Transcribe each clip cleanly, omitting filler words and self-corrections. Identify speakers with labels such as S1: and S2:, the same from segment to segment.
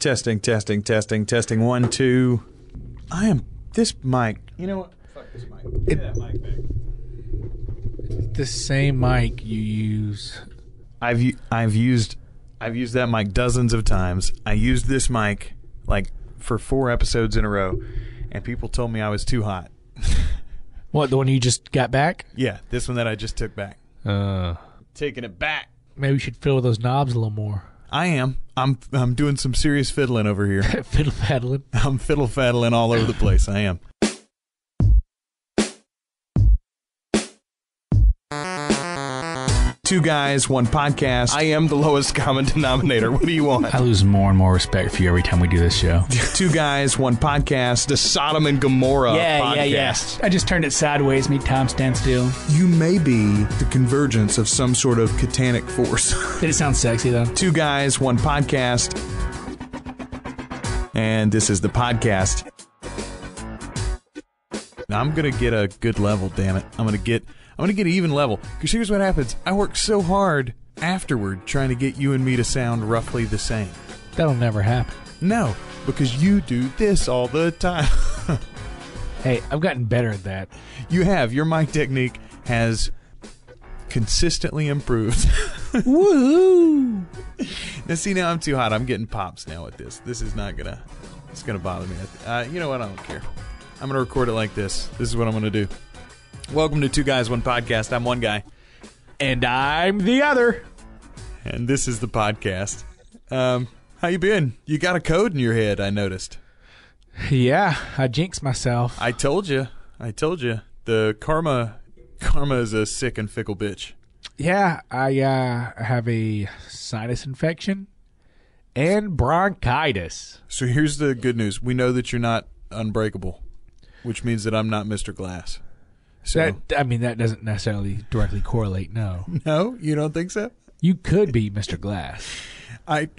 S1: Testing, testing, testing, testing. 1, 2. I am this mic. You know what? Fuck this mic. Give me that mic back.
S2: The same mic you use.
S1: I've used that mic dozens of times. I used this mic like for 4 episodes in a row, and people told me I was too hot.
S2: What, the one you just got back?
S1: Yeah, this one that I just took back. Taking it back.
S2: Maybe we should fiddle those knobs a little more.
S1: I am. I'm doing some serious fiddling over here.
S2: Fiddle faddling.
S1: I'm fiddle faddling all over the place. I am. Two guys, one podcast. I am the lowest common denominator. What do you want?
S2: I lose more and more respect for you every time we do this show.
S1: Two guys, one podcast. The Sodom and Gomorrah podcast.
S3: I just turned it sideways, made Tom stand still.
S1: You may be the convergence of some sort of catanic force.
S3: Did it sound sexy, though?
S1: Two guys, one podcast. And this is the podcast. Now, I'm going to get a good level, damn it. I'm going to get an even level. Because here's what happens. I work so hard afterward trying to get you and me to sound roughly the same.
S2: That'll never happen.
S1: No, because you do this all the time.
S2: Hey, I've gotten better at that.
S1: You have. Your mic technique has consistently improved.
S2: Woohoo!
S1: Now, see, now I'm too hot. I'm getting pops now with this. This is not gonna bother me. You know what? I don't care. I'm going to record it like this. This is what I'm going to do. Welcome to Two Guys, One Podcast. I'm one guy.
S2: And I'm the other.
S1: And this is the podcast. How you been? You got a code in your head, I noticed.
S2: Yeah, I jinxed myself.
S1: I told you. The karma is a sick and fickle bitch.
S2: Yeah, I have a sinus infection and bronchitis.
S1: So here's the good news. We know that you're not unbreakable, which means that I'm not Mr. Glass. So,
S2: that doesn't necessarily directly correlate, no.
S1: No? You don't think so?
S2: You could be Mr. Glass.
S1: I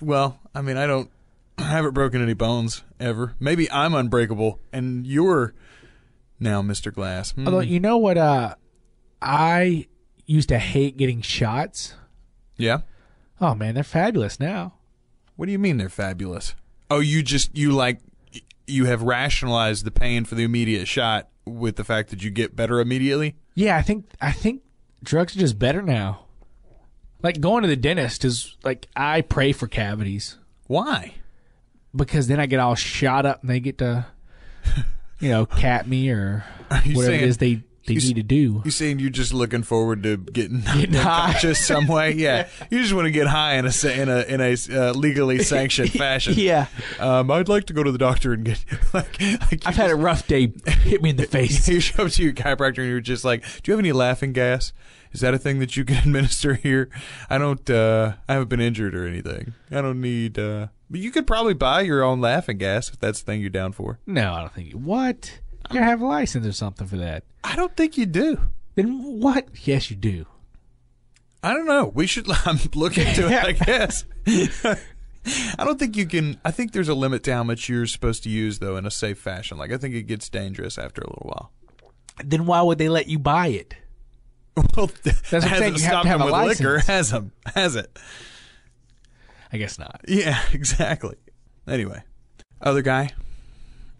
S1: haven't broken any bones ever. Maybe I'm unbreakable and you're now Mr. Glass.
S2: Although, you know what, I used to hate getting shots.
S1: Yeah?
S2: Oh, man, they're fabulous now.
S1: What do you mean they're fabulous? Oh, you have rationalized the pain for the immediate shot with the fact that you get better immediately?
S2: Yeah, I think drugs are just better now. Like going to the dentist is like I pray for cavities.
S1: Why?
S2: Because then I get all shot up and they get to, cap me or whatever it is they need to do.
S1: You saying you're just looking forward to getting unconscious some way? Yeah. You just want to get high in a legally sanctioned fashion.
S2: Yeah.
S1: I'd like to go to the doctor and get
S2: I've had a rough day. Hit me in the face.
S1: You show up to your chiropractor and you're just like, do you have any laughing gas? Is that a thing that you can administer here? I haven't been injured or anything. I don't need, but you could probably buy your own laughing gas if that's the thing you're down for.
S2: No, I don't think what? You have a license or something for that.
S1: I don't think you do.
S2: Then what? Yes, you do.
S1: I don't know. I'm looking into it, I guess. I don't think you can. I think there's a limit to how much you're supposed to use, though, in a safe fashion. Like, I think it gets dangerous after a little while.
S2: Then why would they let you buy it?
S1: Well,
S2: that's what I'm saying. You have to have a license.
S1: Liquor, has it?
S2: I guess not.
S1: Yeah, exactly. Anyway, other guy.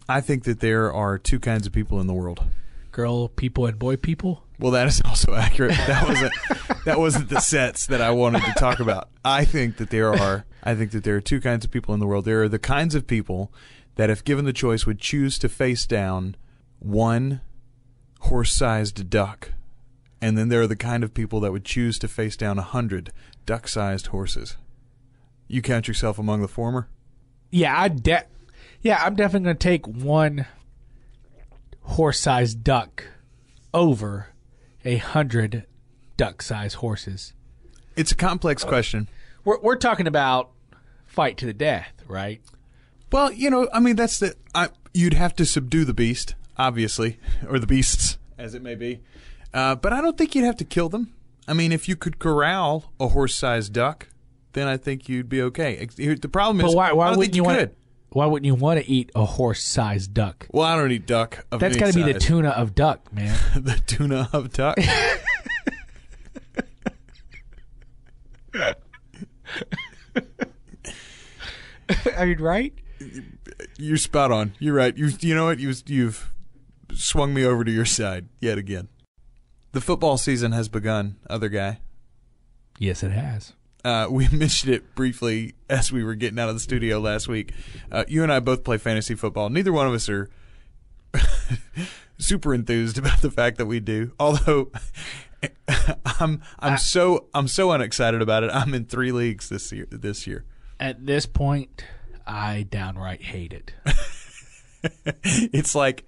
S1: I think that there are two kinds of people in the world. Girl people and boy people? Well, that is also accurate. That wasn't the sets that I wanted to talk about. I think that there are two kinds of people in the world. There are the kinds of people that, if given the choice, would choose to face down one horse-sized duck. And then there are the kind of people that would choose to face down 100 duck-sized horses. You count yourself among the former?
S2: Yeah, I'm definitely going to take one horse-sized duck over 100 duck-sized horses.
S1: It's a complex question.
S2: We're talking about fight to the death, right?
S1: Well, that's you'd have to subdue the beast, obviously, or the beasts, as it may be. But I don't think you'd have to kill them. I mean, if you could corral a horse-sized duck, then I think you'd be okay. The problem is,
S2: why
S1: I don't
S2: wouldn't
S1: think you could.
S2: Why wouldn't you want to eat a horse-sized duck?
S1: Well, I don't eat duck of
S2: That's
S1: got
S2: to be the tuna of duck, man.
S1: The tuna of duck?
S2: I mean, right?
S1: You're spot on. You're right. You know what? You've swung me over to your side yet again. The football season has begun, other guy.
S2: Yes, it has.
S1: We mentioned it briefly as we were getting out of the studio last week. You and I both play fantasy football. Neither one of us are super enthused about the fact that we do. Although I'm so unexcited about it. I'm in 3 leagues this year.
S2: At this point, I downright hate it.
S1: It's like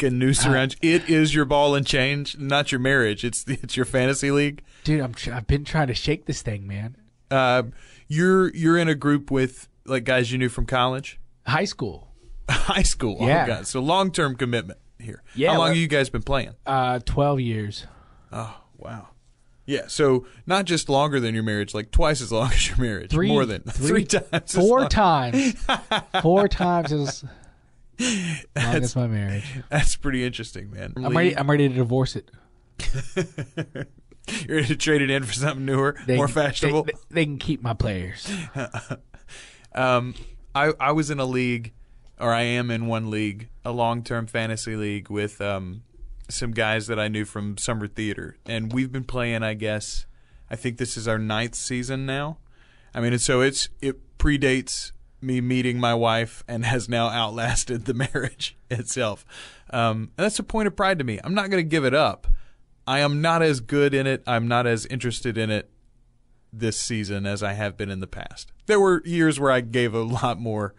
S1: a noose around you. It is your ball and change, not your marriage. It's your fantasy league.
S2: Dude, I've been trying to shake this thing, man.
S1: You're in a group with like guys you knew from college?
S2: High school.
S1: High school.
S2: Yeah.
S1: Oh God. So long-term commitment here.
S2: Yeah.
S1: How long have you guys been playing?
S2: 12 years.
S1: Oh, wow. Yeah, so not just longer than your marriage, like twice as long as your marriage. More than 3 times.
S2: 4 times. 4 times as long as my marriage.
S1: That's pretty interesting, man.
S2: I'm ready to divorce it.
S1: You're ready to trade it in for something newer, more fashionable?
S2: They can keep my players.
S1: I was in a league, or I am in one league, a long-term fantasy league with some guys that I knew from summer theater. And we've been playing, I think this is our 9th season now. I mean, it predates me meeting my wife and has now outlasted the marriage itself. And that's a point of pride to me. I'm not going to give it up. I am not as good in it. I'm not as interested in it this season as I have been in the past. There were years where I gave a lot more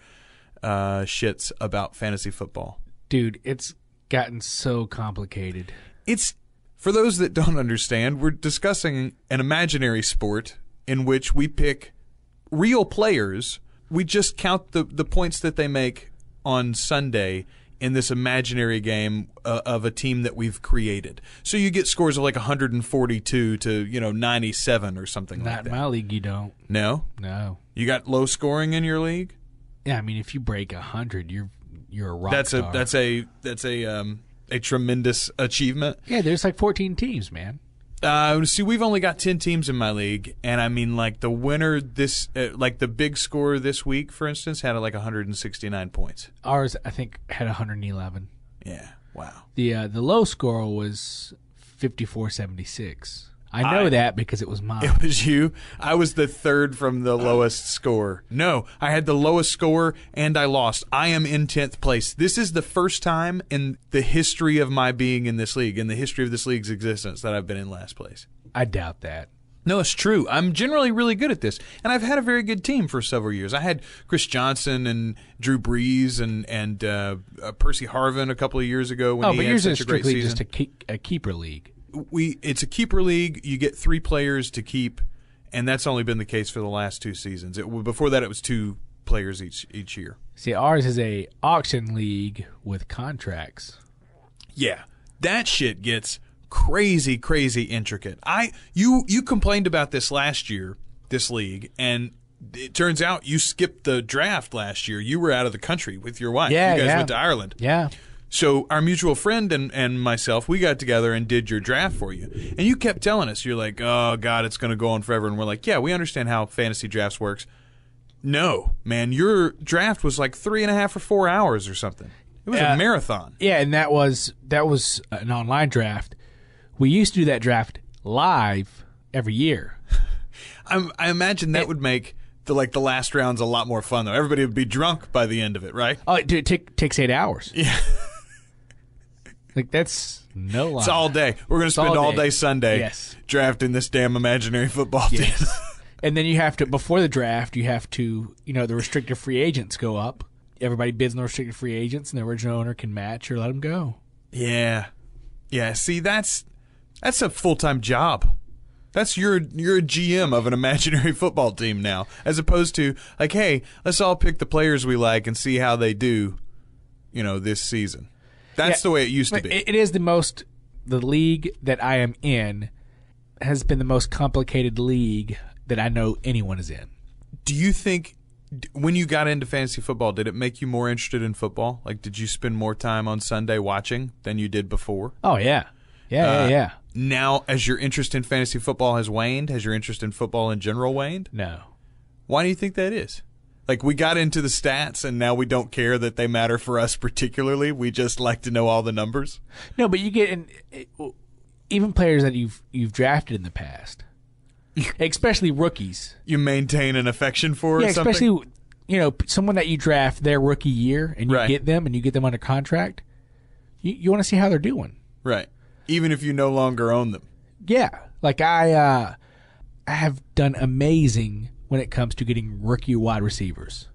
S1: shits about fantasy football.
S2: Dude, it's gotten so complicated.
S1: It's, for those that don't understand, we're discussing an imaginary sport in which we pick real players. We just count the points that they make on Sunday in this imaginary game of a team that we've created. So you get scores of like 142 to 97 or something like that.
S2: Not in my league, you don't.
S1: No?
S2: No.
S1: You got low scoring in your league?
S2: Yeah, I mean, if you break 100, you're a rock star.
S1: That's a tremendous achievement.
S2: Yeah, there's like 14 teams, man.
S1: See, we've only got 10 teams in my league, and I mean, like the winner like the big score this week, for instance, had like 169 points.
S2: Ours, I think, had 111.
S1: Yeah, wow.
S2: The low score was 54-76. I know that because it was mine.
S1: It was you? I was the third from the lowest score. No, I had the lowest score and I lost. I am in 10th place. This is the first time in the history of my being in this league, in the history of this league's existence, that I've been in last place.
S2: I doubt that.
S1: No, it's true. I'm generally really good at this, and I've had a very good team for several years. I had Chris Johnson and Drew Brees and Percy Harvin a couple of years ago when he had such a great season.
S2: But yours is strictly just a keeper league.
S1: It's a keeper league. You get 3 players to keep, and that's only been the case for the last 2 seasons. Before that, it was 2 players each year.
S2: See, ours is a auction league with contracts.
S1: Yeah, that shit gets crazy, crazy intricate. You complained about this last year, this league, and it turns out you skipped the draft last year. You were out of the country with your wife.
S2: Yeah,
S1: you guys went to Ireland.
S2: Yeah.
S1: So our mutual friend and myself, we got together and did your draft for you. And you kept telling us, you're like, oh, God, it's going to go on forever. And we're like, yeah, we understand how fantasy drafts works. No, man, your draft was like 3.5 or 4 hours or something. It was a marathon.
S2: Yeah, and that was an online draft. We used to do that draft live every year.
S1: I imagine that would make the last rounds a lot more fun, though. Everybody would be drunk by the end of it, right?
S2: Oh, it takes 8 hours.
S1: Yeah.
S2: Like, that's no lie.
S1: It's all day. We're going to spend all day Sunday drafting this damn imaginary football team.
S2: And then you have to, before the draft, the restricted free agents go up. Everybody bids on the restricted free agents, and the original owner can match or let them go.
S1: Yeah. Yeah, see, that's a full-time job. You're a GM of an imaginary football team now, as opposed to, like, hey, let's all pick the players we like and see how they do, this season. That's the way it used to be.
S2: It is the league that I am in has been the most complicated league that I know anyone is in.
S1: Do you think, when you got into fantasy football, did it make you more interested in football? Like, did you spend more time on Sunday watching than you did before?
S2: Oh, yeah. Yeah.
S1: Now, as your interest in fantasy football has waned, has your interest in football in general waned?
S2: No.
S1: Why do you think that is? Like, we got into the stats, and now we don't care that they matter for us particularly. We just like to know all the numbers.
S2: No, but you get even players that you've drafted in the past, especially rookies.
S1: You maintain an affection for
S2: yeah,
S1: or something?
S2: especially someone that you draft their rookie year, and you get them under contract. You want to see how they're doing,
S1: right? Even if you no longer own them.
S2: Yeah, like I have done amazing when it comes to getting rookie wide receivers.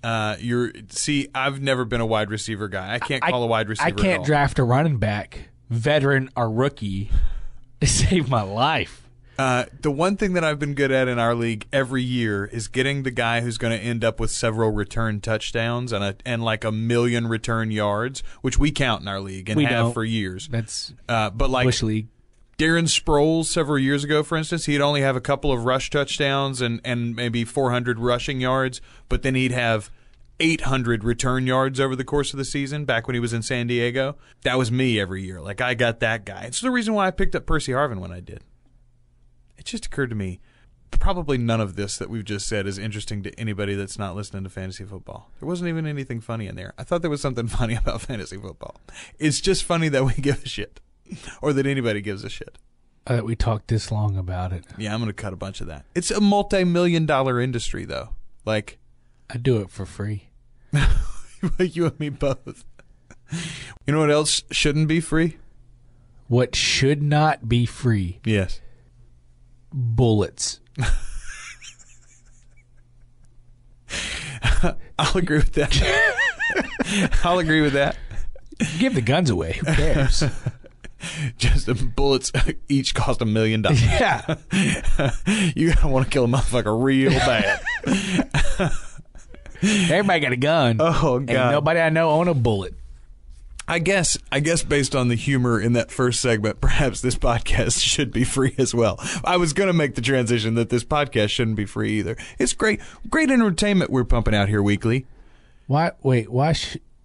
S1: I've never been a wide receiver guy. I can't call a wide receiver.
S2: I can't draft a running back, veteran or rookie, to save my life.
S1: The one thing that I've been good at in our league every year is getting the guy who's going to end up with several return touchdowns and like 1 million return yards, which we count in our league and have for years.
S2: That's
S1: but like
S2: Bush League.
S1: Darren Sproles several years ago, for instance, he'd only have a couple of rush touchdowns and maybe 400 rushing yards, but then he'd have 800 return yards over the course of the season back when he was in San Diego. That was me every year. Like, I got that guy. It's the reason why I picked up Percy Harvin when I did. It just occurred to me, probably none of this that we've just said is interesting to anybody that's not listening to fantasy football. There wasn't even anything funny in there. I thought there was something funny about fantasy football. It's just funny that we give a shit. Or that anybody gives a shit.
S2: That we talked this long about it.
S1: Yeah, I'm going to cut a bunch of that. It's a multi-million-dollar industry, though. Like,
S2: I do it for free.
S1: You and me both. You know what else shouldn't be free?
S2: What should not be free?
S1: Yes.
S2: Bullets.
S1: I'll agree with that. I'll agree with that.
S2: Give the guns away. Who cares?
S1: Just the bullets each cost $1 million.
S2: Yeah.
S1: You gotta want to kill a motherfucker real bad.
S2: Everybody got a gun.
S1: Oh, God.
S2: And nobody I know own a bullet.
S1: I guess based on the humor in that first segment, perhaps this podcast should be free as well. I was going to make the transition that this podcast shouldn't be free either. It's great entertainment we're pumping out here weekly.
S2: Why? Wait, why?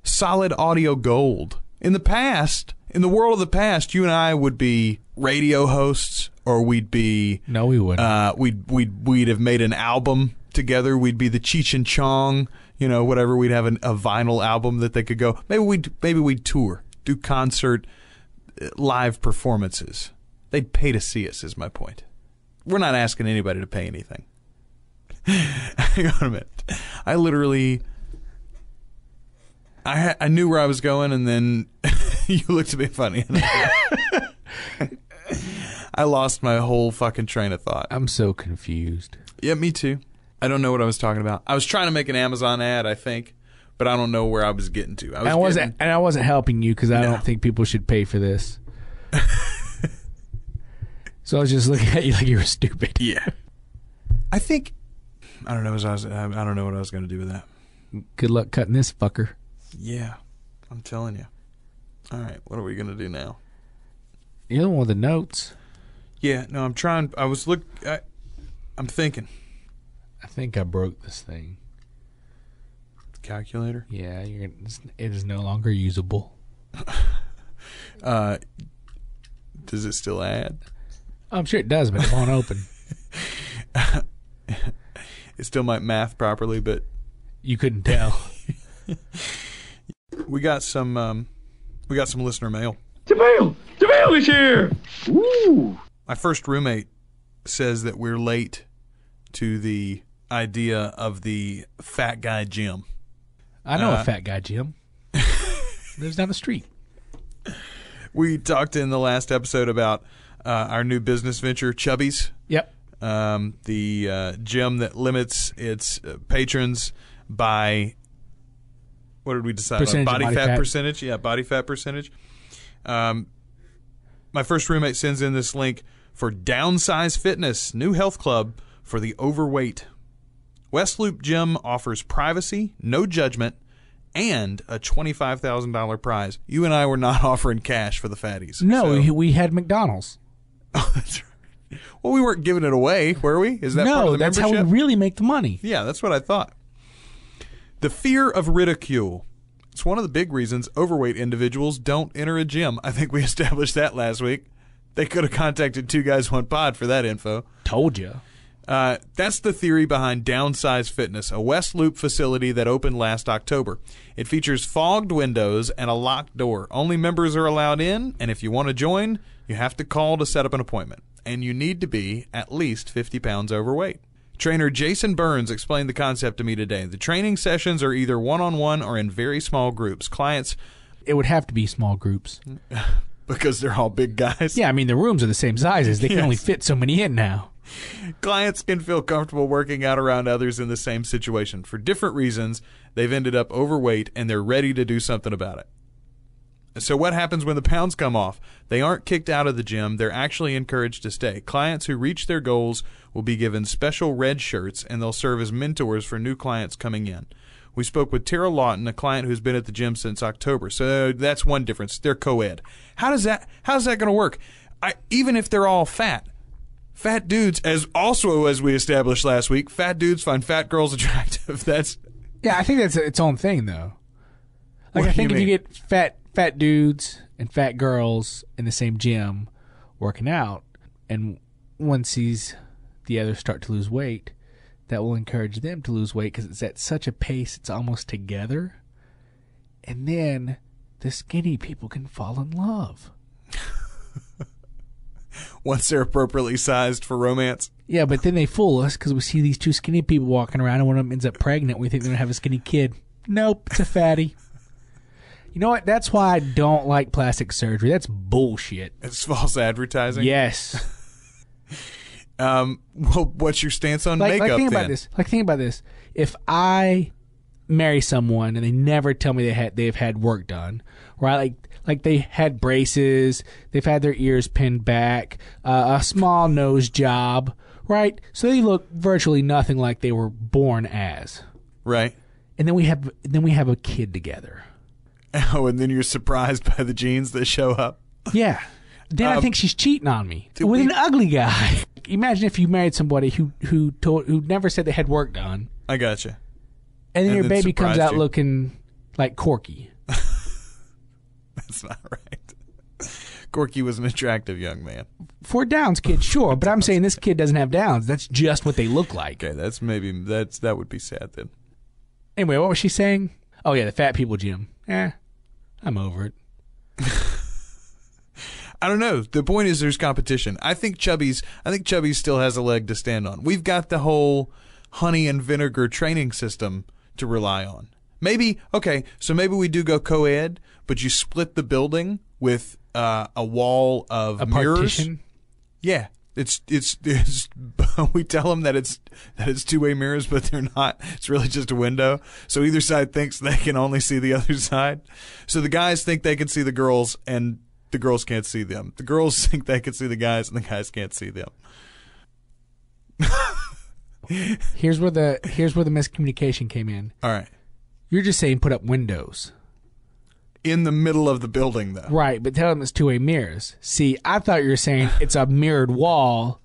S1: Solid audio gold. In the world of the past, you and I would be radio hosts, or we'd be...
S2: No, we wouldn't.
S1: We'd have made an album together. We'd be the Cheech and Chong, whatever. We'd have a vinyl album that they could go. Maybe we'd tour, do concert, live performances. They'd pay to see us, is my point. We're not asking anybody to pay anything. Hang on a minute. I literally... I knew where I was going, and then you looked at me funny. I lost my whole fucking train of thought.
S2: I'm so confused.
S1: Yeah, me too. I don't know what I was talking about. I was trying to make an Amazon ad, I think, but I don't know where I was getting to.
S2: I wasn't helping you because I don't think people should pay for this. So I was just looking at you like you were stupid.
S1: Yeah. I don't know what I was going to do with that.
S2: Good luck cutting this fucker.
S1: Yeah, I'm telling you. All right, what are we going to do now?
S2: You're the one with the notes.
S1: Yeah, no, I'm trying. I'm thinking.
S2: I think I broke this thing.
S1: Calculator?
S2: Yeah, it is no longer usable.
S1: Does it still add?
S2: I'm sure it does, but it won't open.
S1: It still might math properly, but...
S2: You couldn't tell.
S1: We got some listener mail.
S4: DeVale is here. Ooh.
S1: My first roommate says that we're late to the idea of the fat guy gym.
S2: I know a fat guy gym. Lives down the street.
S1: We talked in the last episode about our new business venture, Chubby's.
S2: Yep.
S1: The gym that limits its patrons by... What did we decide on? Body fat percentage? Yeah, body fat percentage. My first roommate sends in this link for Downsize Fitness, new health club for the overweight. West Loop Gym offers privacy, no judgment, and a $25,000 prize. You and I were not offering cash for the fatties.
S2: No, we had McDonald's.
S1: Oh, that's right. Well, we weren't giving it away, were we? Is that part of the
S2: that's
S1: membership?
S2: how we really make the money.
S1: Yeah, that's what I thought. The fear of ridicule. It's one of the big reasons overweight individuals don't enter a gym. I think we established that last week. They could have contacted Two Guys One Pod for that info.
S2: Told you.
S1: That's the theory behind Downsize Fitness, a West Loop facility that opened last October. It features fogged windows and a locked door. Only members are allowed in, and if you want to join, you have to call to set up an appointment. And you need to be at least 50 pounds overweight. Trainer Jason Burns explained the concept to me today. The training sessions are either one-on-one or in very small groups. Clients...
S2: It would have to be small groups.
S1: Because they're all big guys?
S2: Yeah, I mean, the rooms are the same sizes. They can only fit so many in now.
S1: Clients can feel comfortable working out around others in the same situation. For different reasons, they've ended up overweight, and they're ready to do something about it. So what happens when the pounds come off? They aren't kicked out of the gym. They're actually encouraged to stay. Clients who reach their goals will be given special red shirts, and they'll serve as mentors for new clients coming in. We spoke with Tara Lawton, a client who's been at the gym since October. So that's one difference. They're co-ed. How's that going to work? Even if they're all fat dudes, as we established last week, fat dudes find fat girls attractive.
S2: I think that's its own thing, though. Like, I think if you get fat dudes and fat girls in the same gym working out, and one sees the other start to lose weight, that will encourage them to lose weight because it's at such a pace it's almost together. And then the skinny people can fall in love.
S1: Once they're appropriately sized for romance.
S2: Yeah, but then they fool us because we see these two skinny people walking around and one of them ends up pregnant. We think they're going to have a skinny kid. Nope, it's a fatty. You know what? That's why I don't like plastic surgery. That's bullshit.
S1: It's false advertising?
S2: Yes.
S1: Well, what's your stance on makeup
S2: think
S1: then?
S2: Think about this. If I marry someone and they never tell me they've had work done, right? Like they had braces, they've had their ears pinned back, a small nose job, right? So they look virtually nothing like they were born as.
S1: Right.
S2: And then we have a kid together.
S1: Oh, and then you're surprised by the genes that show up.
S2: Yeah. Then I think she's cheating on me with an ugly guy. Imagine if you married somebody who never said they had work done.
S1: I gotcha.
S2: And then your baby comes out looking like Corky.
S1: That's not right. Corky was an attractive young man.
S2: For a Downs kid, sure, but I'm saying this kid doesn't have Downs. That's just what they look like.
S1: Okay, that would be sad then.
S2: Anyway, what was she saying? Oh yeah, the fat people gym. I'm over it.
S1: I don't know. The point is there's competition. I think Chubby's still has a leg to stand on. We've got the whole honey and vinegar training system to rely on. Maybe we do go co-ed, but you split the building with a wall of mirrors.
S2: Partition?
S1: Yeah. It's we tell them that it's two-way mirrors, but they're not. It's really just a window. So either side thinks they can only see the other side. So the guys think they can see the girls, and the girls can't see them. The girls think they can see the guys, and the guys can't see them.
S2: Here's where the miscommunication came in.
S1: All right.
S2: You're just saying put up windows.
S1: In the middle of the building, though.
S2: Right, but tell them it's two-way mirrors. See, I thought you were saying it's a mirrored wall,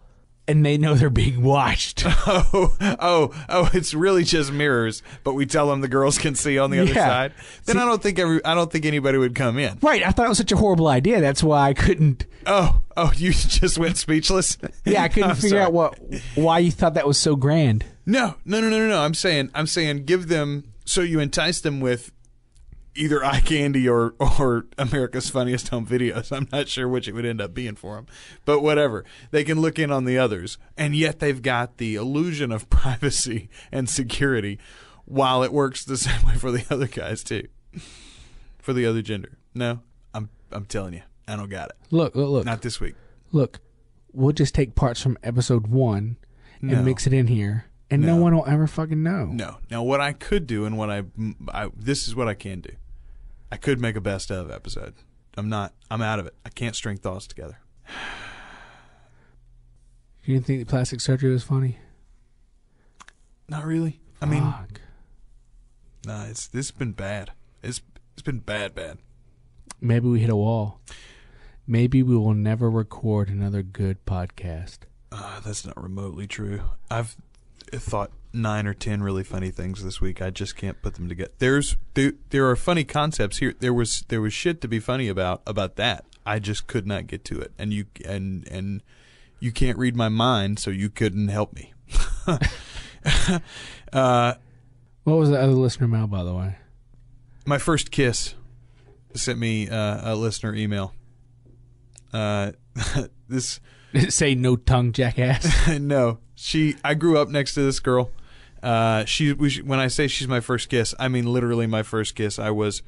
S2: and they know they're being watched.
S1: Oh! It's really just mirrors, but we tell them the girls can see on the other side. Then I don't think anybody would come in.
S2: Right, I thought it was such a horrible idea. That's why I couldn't.
S1: Oh! You just went speechless.
S2: Yeah, I couldn't figure out why you thought that was so grand.
S1: No. I'm saying give them, so you entice them with either eye candy or America's Funniest Home Videos. I'm not sure which it would end up being for them, but whatever. They can look in on the others, and yet they've got the illusion of privacy and security, while it works the same way for the other guys too, for the other gender. No, I'm telling you, I don't got it.
S2: Look.
S1: Not this week.
S2: Look, we'll just take parts from episode 1 and mix it in here. And no one will ever fucking know.
S1: No. Now, what I could do, and what I this is what I can do. I could make a best of episode. I'm out of it. I can't string thoughts together.
S2: You didn't think the plastic surgery was funny?
S1: Not really. I mean, nah, this has been bad. It's been bad.
S2: Maybe we hit a wall. Maybe we will never record another good podcast.
S1: That's not remotely true. I've thought 9 or 10 really funny things this week. I just can't put them together. There are funny concepts here. There was shit to be funny about that. I just could not get to it. And you can't read my mind, so you couldn't help me.
S2: What was the other listener mail, by the way?
S1: My first kiss sent me a listener email. This
S2: Did it say no tongue, jackass?
S1: No. I grew up next to this girl. When I say she's my first kiss, I mean literally my first kiss. I was,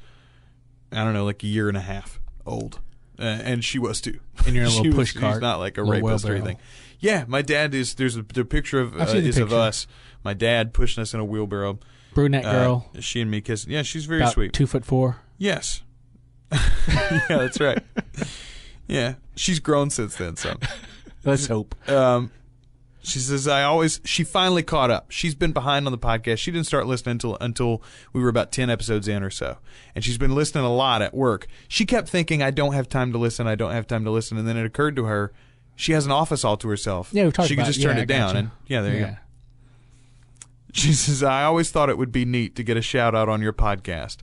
S1: I don't know, like a year and a half old, and she was too.
S2: And you're in a little push cart.
S1: She's not like a rapist or anything. Yeah, my dad is. There's a picture of of us. My dad pushing us in a wheelbarrow.
S2: Brunette girl.
S1: She and me kissing. Yeah, she's very
S2: about
S1: sweet.
S2: 2'4".
S1: Yes. Yeah, that's right. Yeah, she's grown since then. So
S2: let's hope.
S1: She says, she finally caught up. She's been behind on the podcast. She didn't start listening until we were about 10 episodes in or so. And she's been listening a lot at work. She kept thinking, I don't have time to listen. And then it occurred to her, she has an office all to herself.
S2: Yeah, we've talked
S1: she
S2: about
S1: could just turn it down. And there you go. She says, I always thought it would be neat to get a shout out on your podcast,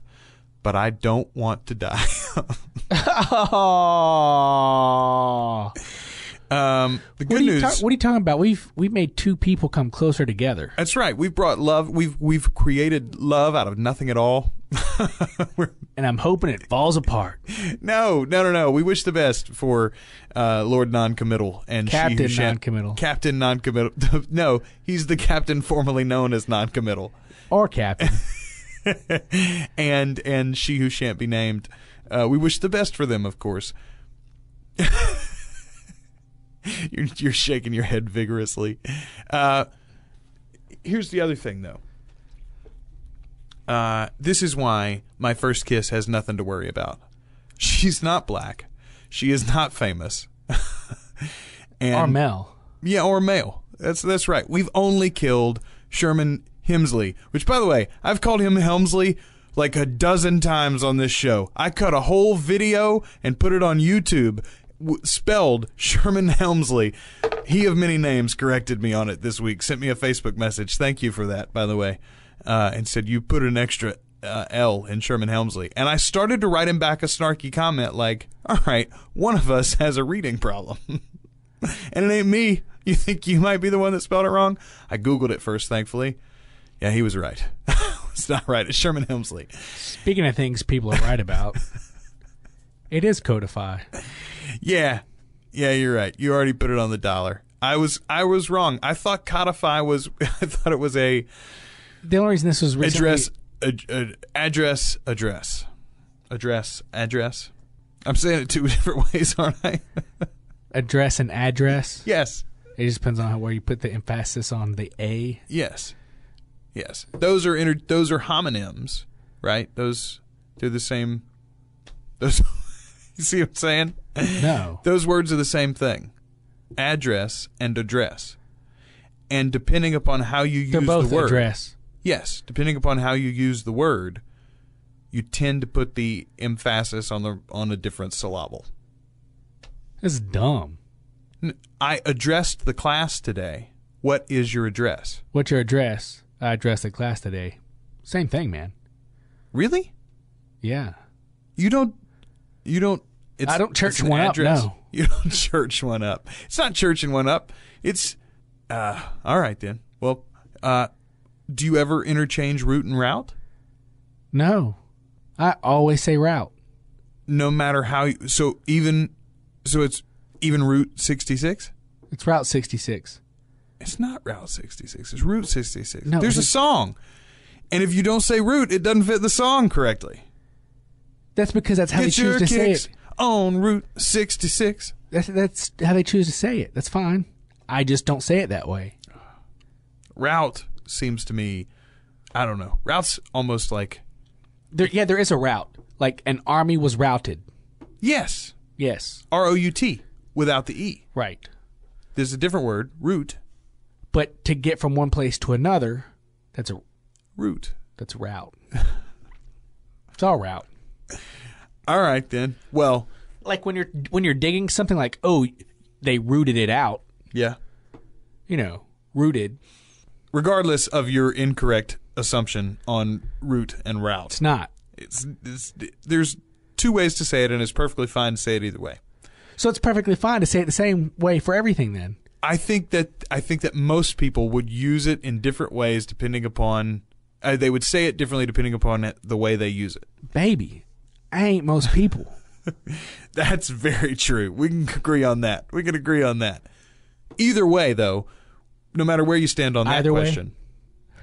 S1: but I don't want to die.
S2: Oh.
S1: The good news.
S2: What are you talking about? We made two people come closer together.
S1: That's right. We've brought love. We've created love out of nothing at all.
S2: And I'm hoping it falls apart.
S1: No. We wish the best for Lord Non-Committal and
S2: Captain Non-Committal.
S1: Captain Non-Committal. No, he's the captain formerly known as Non-Committal.
S2: Or Captain.
S1: and she who shan't be named. We wish the best for them, of course. You're shaking your head vigorously. Here's the other thing, though. This is why my first kiss has nothing to worry about. She's not black. She is not famous.
S2: Or male.
S1: Yeah, or male. That's right. We've only killed Sherman Hemsley, which, by the way, I've called him Helmsley like a dozen times on this show. I cut a whole video and put it on YouTube. Spelled Sherman Helmsley. He of many names corrected me on it this week. Sent me a Facebook message. Thank you for that, by the way. And said you put an extra L in Sherman Helmsley. And I started to write him back a snarky comment like, all right, one of us has a reading problem. And it ain't me. You think you might be the one that spelled it wrong? I Googled it first, thankfully. Yeah, he was right. It's not right. It's Sherman Helmsley.
S2: Speaking of things people are right about, it is Codify.
S1: Yeah, you're right. You already put it on the dollar. I was wrong. I thought Codify was. I thought it was a.
S2: The only reason this was recently...
S1: address. I'm saying it two different ways, aren't I?
S2: Address and address.
S1: Yes.
S2: It just depends on where you put the emphasis on the A.
S1: Yes. Those are homonyms, right? They're the same. Those. You see what I'm saying?
S2: No.
S1: Those words are the same thing. Address and address. And depending upon how you use the word.
S2: They're both address.
S1: Yes. Depending upon how you use the word, you tend to put the emphasis on a different syllable.
S2: This is dumb.
S1: I addressed the class today. What is your address?
S2: What's your address? I addressed the class today. Same thing, man.
S1: Really?
S2: Yeah.
S1: You don't.
S2: I don't church one
S1: address.
S2: up. No,
S1: you don't church one up. It's not churching one up. It's all right then. Well, do you ever interchange route and route?
S2: No, I always say route.
S1: No matter how. It's even Route 66.
S2: It's Route 66.
S1: It's not Route 66. It's Route 66.
S2: No,
S1: there's a song, and if you don't say route, it doesn't fit the song correctly.
S2: That's because that's how they choose to say it.
S1: On Route 66.
S2: That's how they choose to say it. That's fine. I just don't say it that way.
S1: Route seems to me, I don't know. Route's almost like...
S2: There is a route. Like an army was routed.
S1: Yes. R-O-U-T, without the E.
S2: Right.
S1: There's a different word, route.
S2: But to get from one place to another, that's a...
S1: Route.
S2: That's a route. It's all route.
S1: All right, then. Well,
S2: like when you're digging something, like, oh, they rooted it out.
S1: Yeah.
S2: Rooted.
S1: Regardless of your incorrect assumption on route and route.
S2: It's not.
S1: There's two ways to say it, and it's perfectly fine to say it either way.
S2: So it's perfectly fine to say it the same way for everything, then.
S1: I think that most people would use it in different ways depending upon. They would say it differently depending upon the way they use it.
S2: Baby, I ain't most people.
S1: That's very true. We can agree on that. Either way, though, no matter where you stand on that
S2: Either
S1: question. Way?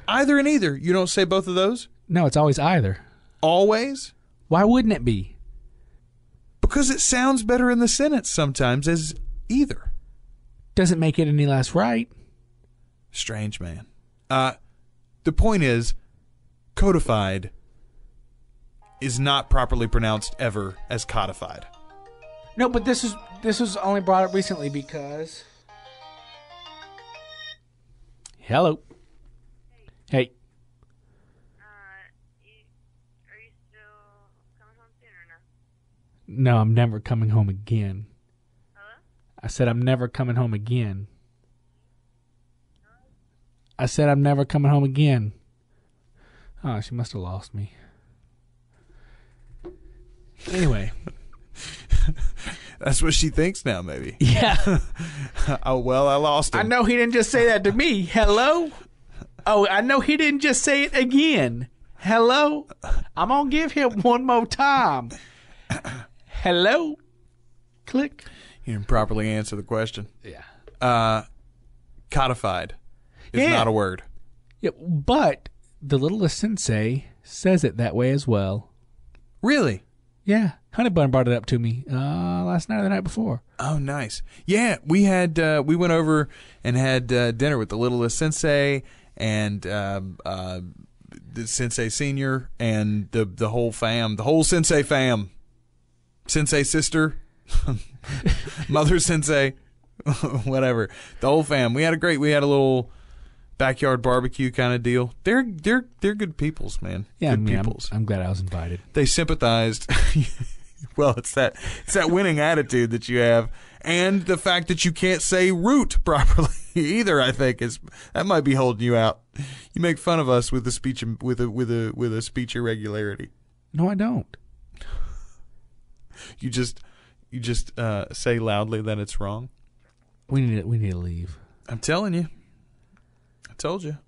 S1: Either and either. You don't say both of those?
S2: No, it's always either.
S1: Always?
S2: Why wouldn't it be?
S1: Because it sounds better in the sentence sometimes as either.
S2: Doesn't make it any less right.
S1: Strange, man. The point is, codified is not properly pronounced ever as codified.
S2: No, but this was only brought up recently because... Hello. Hey.
S5: Are you still coming home soon or no?
S2: No, I'm never coming home again.
S5: Hello?
S2: I said I'm never coming home again. I said I'm never coming home again. Oh, she must have lost me. Anyway.
S1: That's what she thinks now, maybe.
S2: Yeah.
S1: Oh, well, I lost him.
S2: I know he didn't just say that to me. Hello? Oh, I know he didn't just say it again. Hello? I'm going to give him one more time. Hello? Click.
S1: You didn't properly answer the question.
S2: Yeah.
S1: Codified is not a word.
S2: Yeah, but the littlest sensei says it that way as well.
S1: Really?
S2: Yeah. Honey Bun brought it up to me last night or the night before.
S1: Oh, nice. Yeah, we went over and had dinner with the littlest sensei and the sensei senior and the whole fam, the whole sensei fam, sensei sister, mother sensei, whatever, the whole fam. We had a little backyard barbecue kind of deal. They're good peoples, man.
S2: Yeah,
S1: good peoples.
S2: I'm glad I was invited.
S1: They sympathized. Well, it's that winning attitude that you have, and the fact that you can't say root properly either. I think that might be holding you out. You make fun of us with a speech with a speech irregularity.
S2: No, I don't.
S1: You just say loudly that it's wrong.
S2: We need to leave.
S1: I'm telling you. I told you.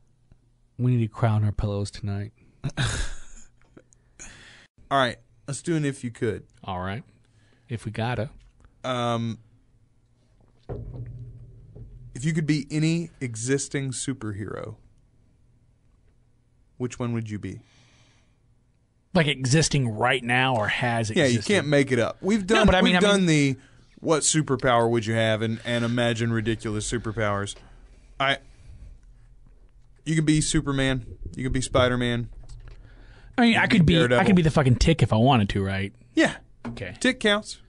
S2: We need to crown our pillows tonight.
S1: All right, let's do an if you could.
S2: All right, if we gotta.
S1: If you could be any existing superhero, which one would you be?
S3: Like existing right now or has existed?
S1: Yeah, you can't make it up. We've done the what superpower would you have and imagine ridiculous superpowers. You could be Superman. You could be Spider-Man.
S3: I mean, I could be the fucking Tick if I wanted to, right?
S1: Yeah.
S3: Okay.
S1: Tick counts.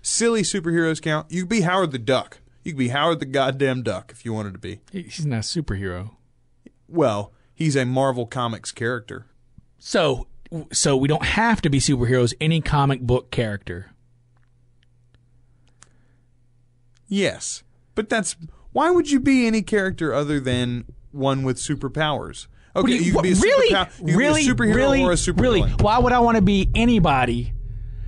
S1: Silly superheroes count. You could be Howard the Duck. You could be Howard the goddamn Duck if you wanted to be.
S3: He's not a superhero.
S1: Well, he's a Marvel Comics character.
S3: So we don't have to be superheroes. Any comic book character.
S1: Yes, but why would you be any character other than one with superpowers? Okay, you could be a superhero or a supervillain.
S3: Really? Why would I want to be anybody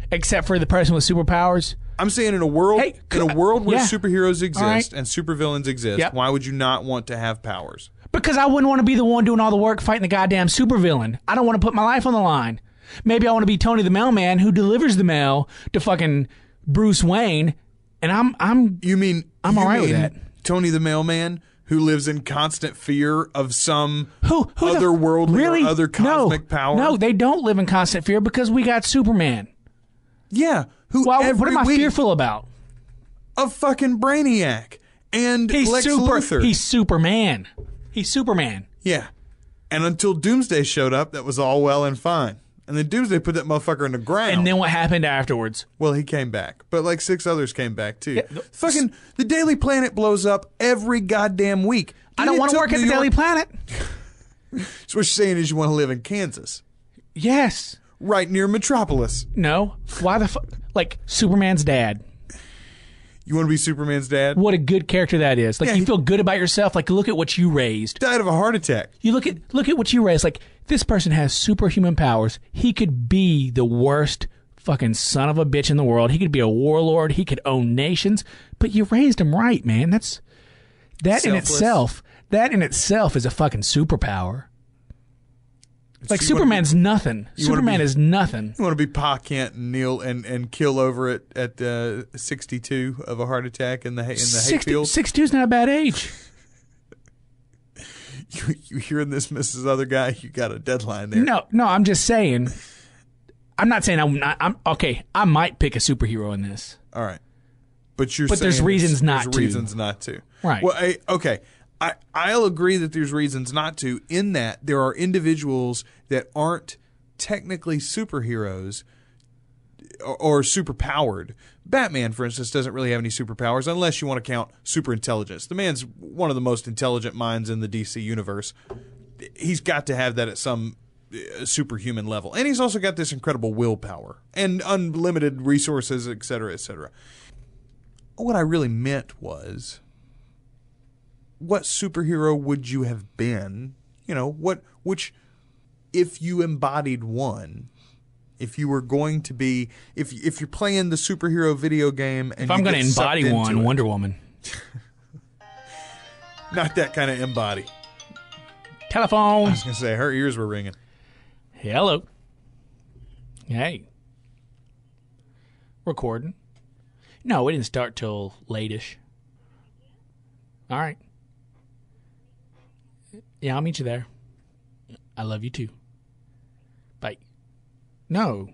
S3: except for the person with superpowers?
S1: I'm saying in a world where superheroes exist
S3: right.
S1: and supervillains exist,
S3: Yep.
S1: Why would you not want to have powers?
S3: Because I wouldn't want to be the one doing all the work fighting the goddamn supervillain. I don't want to put my life on the line. Maybe I want to be Tony the mailman who delivers the mail to fucking Bruce Wayne, and I'm all right with that.
S1: Tony the mailman who lives in constant fear of some otherworldly or other cosmic power?
S3: No, they don't live in constant fear because we got Superman.
S1: Yeah.
S3: What am I fearful about?
S1: A fucking Brainiac and Lex Luthor.
S3: He's Superman. He's Superman.
S1: Yeah. And until Doomsday showed up, that was all well and fine. And then Doomsday put that motherfucker in the ground.
S3: And then what happened afterwards?
S1: Well, he came back. But like 6 others came back, too. Yeah, the Daily Planet blows up every goddamn week.
S3: I don't want to work at the Daily Planet.
S1: So what you're saying is you want to live in Kansas.
S3: Yes.
S1: Right near Metropolis.
S3: No. Why the fuck? Like, Superman's dad.
S1: You want to be Superman's dad?
S3: What a good character that is. Like, you feel good about yourself. Like, look at what you raised.
S1: Died of a heart attack.
S3: You look at what you raised. Like, this person has superhuman powers. He could be the worst fucking son of a bitch in the world. He could be a warlord. He could own nations. But you raised him right, man. That's That in itself is a fucking superpower. Like, Superman's nothing. Superman is nothing.
S1: You want to be Pa Kent and kneel and kill over it at 62 of a heart attack in the hate field?
S3: 62 is not a bad age.
S1: You hearing this, Mrs. Other Guy? You got a deadline there.
S3: No, I'm just saying. I'm not saying I'm okay. I might pick a superhero in this.
S1: All right. But
S3: there's reasons not to.
S1: Reasons not to.
S3: Right.
S1: Well, okay. I'll agree that there's reasons not to, in that there are individuals that aren't technically superheroes or superpowered. Batman, for instance, doesn't really have any superpowers unless you want to count superintelligence. The man's one of the most intelligent minds in the DC universe. He's got to have that at some superhuman level. And he's also got this incredible willpower and unlimited resources, et cetera, et cetera. What I really meant was, what superhero would you have been? You know, which, if you embodied one, if you were going to be, if you're playing the superhero video game, and
S3: if I'm going to embody one, Wonder Woman.
S1: Not that kind of embody.
S3: Telephone.
S1: I was going to say, her ears were ringing.
S3: Hello. Hey. Recording. No, we didn't start till late-ish. All right. Yeah, I'll meet you there. I love you too. Bye. No.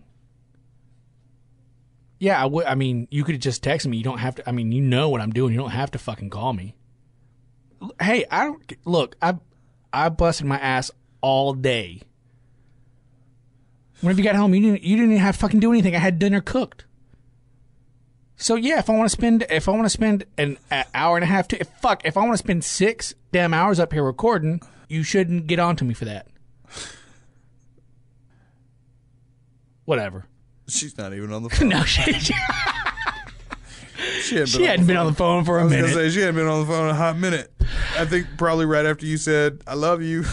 S3: Yeah, I mean, you could have just texted me. You don't have to. I mean, you know what I'm doing. You don't have to fucking call me. Hey, I don't look. I busted my ass all day. Whenever you got home, you didn't even have to fucking do anything. I had dinner cooked. So yeah, if I want to spend an hour and a half if I want to spend 6 damn hours up here recording, you shouldn't get on to me for that. Whatever.
S1: She's not even on the phone.
S3: No, she hadn't been on the phone for a minute.
S1: I was going to say, she hadn't been on the phone in a hot minute. I think probably right after you said, I love you.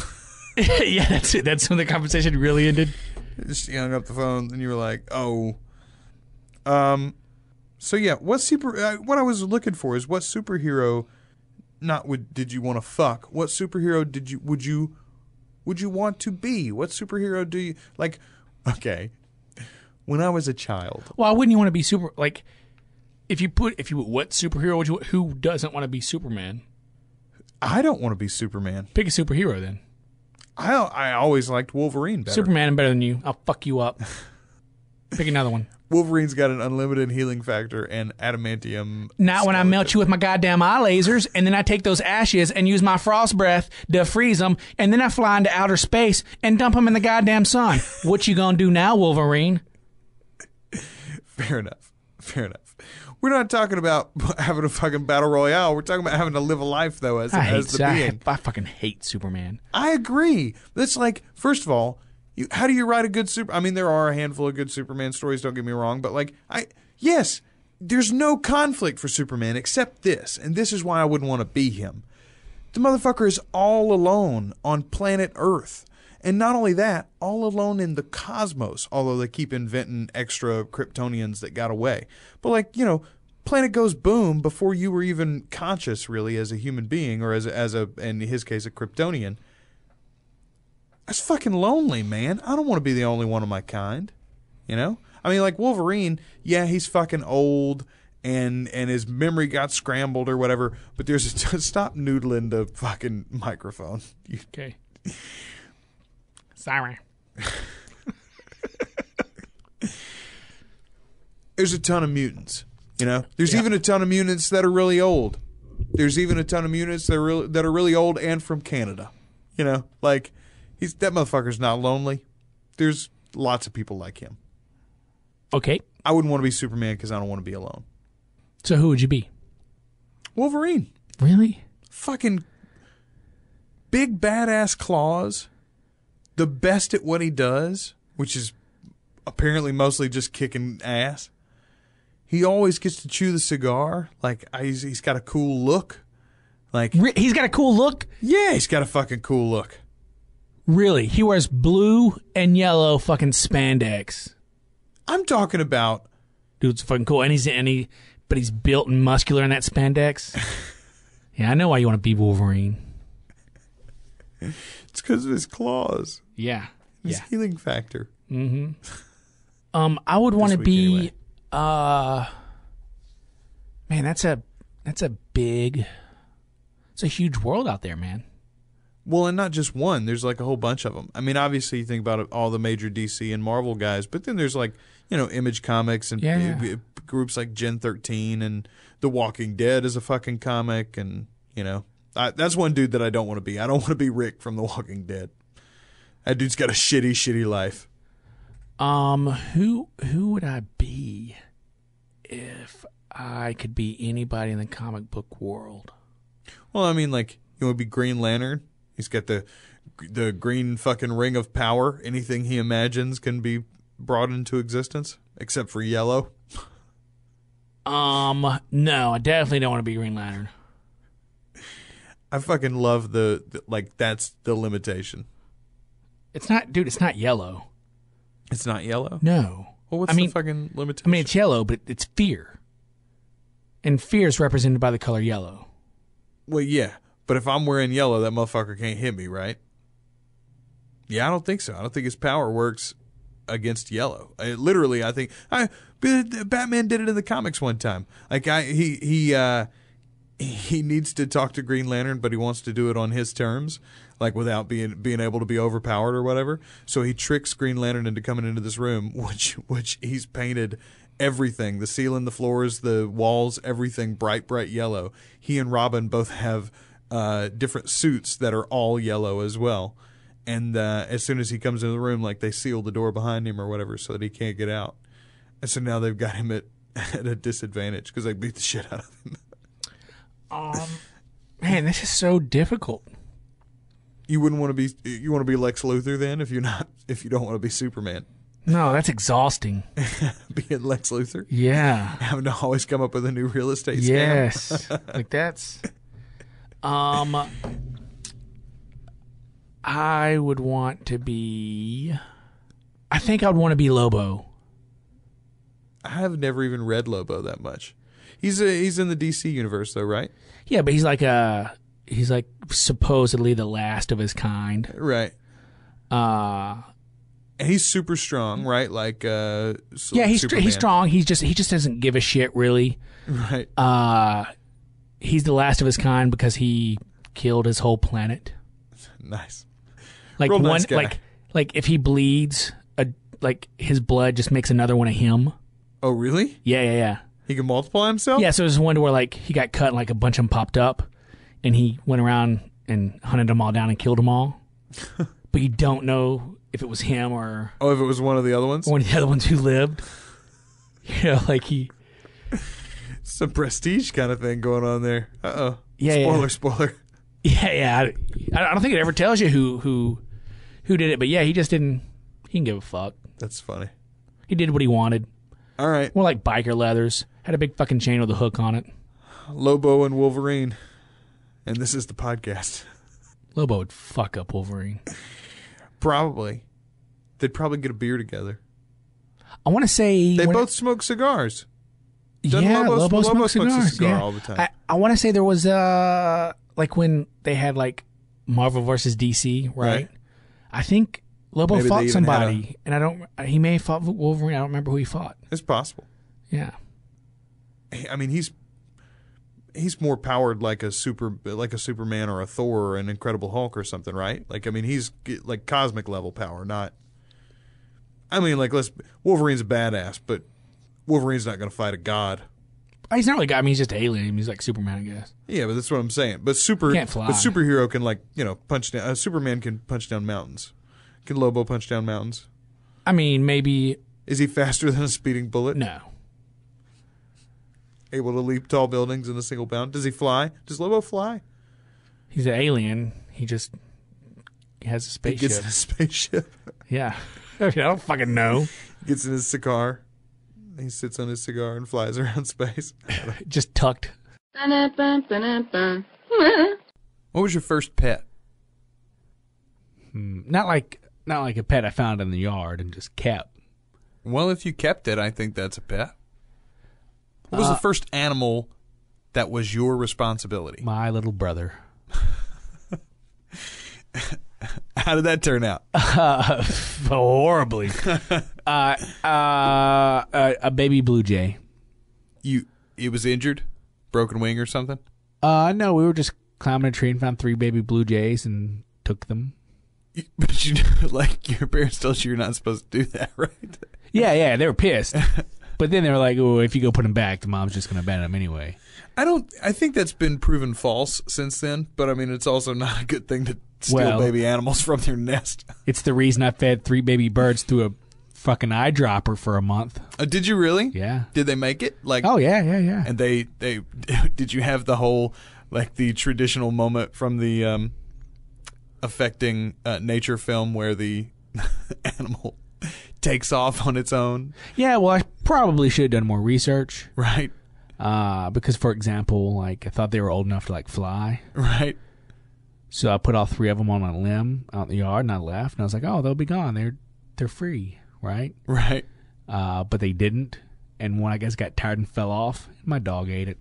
S3: Yeah, that's it. That's when the conversation really ended.
S1: She hung up the phone, and you were like, oh. So yeah, what I was looking for is what superhero did you want to fuck? What superhero would you want to be? What superhero do you like? Okay. When I was a child.
S3: Why wouldn't you want to be super like if you what superhero would you who doesn't want to be Superman?
S1: I don't want to be Superman.
S3: Pick a superhero then.
S1: I always liked Wolverine better.
S3: Superman better than you. I'll fuck you up. Pick another one.
S1: Wolverine's got an unlimited healing factor and adamantium.
S3: Not when I melt you with my goddamn eye lasers, and then I take those ashes and use my frost breath to freeze them, and then I fly into outer space and dump them in the goddamn sun. What you gonna do now, Wolverine?
S1: Fair enough. We're not talking about having a fucking battle royale. We're talking about having to live a life, though, as the being.
S3: I fucking hate Superman.
S1: I agree. That's like, first of all, how do you write a good I mean, there are a handful of good Superman stories, don't get me wrong, but like, yes, there's no conflict for Superman except this, and this is why I wouldn't want to be him. The motherfucker is all alone on planet Earth. And not only that, all alone in the cosmos, although they keep inventing extra Kryptonians that got away. But like, planet goes boom before you were even conscious, really, as a human being, or as a in his case, a Kryptonian. That's fucking lonely, man. I don't want to be the only one of my kind. I mean, like Wolverine, yeah, he's fucking old and his memory got scrambled or whatever, but there's stop noodling the fucking microphone.
S3: Okay. Sorry.
S1: There's a ton of mutants, There's even a ton of mutants that are really old. There's even a ton of mutants that are really old and from Canada. Like that motherfucker's not lonely. There's lots of people like him.
S3: Okay.
S1: I wouldn't want to be Superman because I don't want to be alone.
S3: So who would you be?
S1: Wolverine.
S3: Really?
S1: Fucking big badass claws. The best at what he does, which is apparently mostly just kicking ass. He always gets to chew the cigar. Like, he's got a cool look. Like,
S3: he's got a cool look?
S1: Yeah, he's got a fucking cool look.
S3: Really? He wears blue and yellow fucking spandex.
S1: I'm talking about...
S3: Dude's fucking cool. But he's built and muscular in that spandex. Yeah, I know why you want to be Wolverine.
S1: It's because of his claws.
S3: Yeah.
S1: His healing factor.
S3: Mm-hmm. I would want to be. Anyway. Man, that's a big. It's a huge world out there, man.
S1: Well, and not just one. There's like a whole bunch of them. I mean, obviously, you think about it, all the major DC and Marvel guys, but then there's like, Image Comics and groups like Gen 13 and The Walking Dead is a fucking comic, and that's one dude that I don't want to be. I don't want to be Rick from The Walking Dead. That dude's got a shitty life.
S3: Who would I be if I could be anybody in the comic book world?
S1: Well, I mean, like, you want to be Green Lantern? He's got the green fucking ring of power. Anything he imagines can be brought into existence, except for yellow.
S3: No, I definitely don't want to be Green Lantern.
S1: I fucking love the that's the limitation.
S3: It's not, dude. It's not yellow.
S1: It's not yellow?
S3: No.
S1: Well, what's the fucking limitation?
S3: I mean, it's yellow, but it's fear. And fear is represented by the color yellow.
S1: Well, yeah. But if I'm wearing yellow, that motherfucker can't hit me, right? Yeah, I don't think so. I don't think his power works against yellow. Literally, I think Batman did it in the comics one time. Like he needs to talk to Green Lantern, but he wants to do it on his terms, like without being able to be overpowered or whatever. So he tricks Green Lantern into coming into this room, which he's painted everything, the ceiling, the floors, the walls, everything bright yellow. He and Robin both have different suits that are all yellow as well. And as soon as he comes into the room, like, they seal the door behind him or whatever so that he can't get out. And so now they've got him at a disadvantage because they beat the shit out of him.
S3: Man, this is so difficult.
S1: You wouldn't want to be. You want to be Lex Luthor then, if you don't want to be Superman.
S3: No, that's exhausting.
S1: Being Lex Luthor.
S3: Yeah,
S1: having to always come up with a new real estate scam.
S3: Yes, like that's. I would want to be. I think I would want to be Lobo.
S1: I have never even read Lobo that much. He's in the DC universe though, right?
S3: Yeah, but he's like supposedly the last of his kind.
S1: Right. And he's super strong, right? Like
S3: yeah, he's strong. He just doesn't give a shit really.
S1: Right.
S3: He's the last of his kind because he killed his whole planet.
S1: Nice.
S3: Like
S1: real
S3: one
S1: nice guy.
S3: like if he bleeds, like his blood just makes another one of him.
S1: Oh, really?
S3: Yeah.
S1: He can multiply himself?
S3: Yeah, so there's one where like he got cut and like a bunch of them popped up and he went around and hunted them all down and killed them all. But you don't know if it was him or...
S1: Oh, if it was one of the other ones?
S3: One of the other ones who lived. Like he...
S1: Some prestige kind of thing going on there. Uh-oh.
S3: Yeah,
S1: Spoiler.
S3: Yeah. I don't think it ever tells you who did it, but yeah, he just didn't... He didn't give a fuck.
S1: That's funny.
S3: He did what he wanted.
S1: All right.
S3: More like biker leathers. Had a big fucking chain with a hook on it.
S1: Lobo and Wolverine. And this is the podcast.
S3: Lobo would fuck up Wolverine.
S1: Probably. They'd probably get a beer together.
S3: I want to say...
S1: They both smoke cigars.
S3: Doesn't Lobo smokes
S1: a cigar
S3: yeah.
S1: all the time.
S3: I want to say there was, like when they had like Marvel versus DC, right? I think Lobo fought somebody, and he may have fought Wolverine. I don't remember who he fought.
S1: It's possible.
S3: Yeah.
S1: I mean, he's more powered like a Superman or a Thor or an Incredible Hulk or something, right? Like, I mean, he's like cosmic level power, not. I mean, like, Wolverine's a badass, but Wolverine's not going to fight a god.
S3: He's not really a god. I mean, he's just an alien. He's like Superman, I guess.
S1: Yeah, but that's what I'm saying. But
S3: can't fly.
S1: But superhero can, like, punch down. Superman can punch down mountains. Can Lobo punch down mountains?
S3: I mean, maybe.
S1: Is he faster than a speeding bullet?
S3: No.
S1: Able to leap tall buildings in a single bound? Does he fly? Does Lobo fly?
S3: He's an alien. He has a spaceship.
S1: He gets in a spaceship.
S3: Yeah. I don't fucking know.
S1: Gets in his cigar. He sits on his cigar and flies around space.
S3: Just tucked.
S5: What
S1: What was your first pet?
S3: Not like a pet I found in the yard and just kept.
S1: Well, if you kept it, I think that's a pet. What was the first animal that was your responsibility?
S2: My little brother.
S1: How did that turn out?
S2: Horribly. A baby blue jay.
S1: It was injured? Broken wing or something?
S2: No, we were just climbing a tree and found 3 baby blue jays and took them.
S1: But your parents told you you're not supposed to do that, right?
S2: Yeah, they were pissed. But then they were like, "Oh, if you go put them back, the mom's just going to abandon them anyway."
S1: I think that's been proven false since then. But I mean, it's also not a good thing to steal baby animals from their nest.
S2: It's the reason I fed 3 baby birds through a fucking eyedropper for a month.
S1: Did you really?
S2: Yeah.
S1: Did they make it?
S2: Oh yeah.
S1: And they did you have the whole the traditional moment from the affecting nature film where the animal takes off on its own?
S2: Yeah, well, I probably should have done more research.
S1: Right.
S2: Because, for example, I thought they were old enough to fly.
S1: Right.
S2: So I put all 3 of them on a limb out in the yard, and I left. And I was like, "Oh, they'll be gone. They're free, right?"
S1: Right.
S2: But they didn't, and one I guess got tired and fell off. And my dog ate it.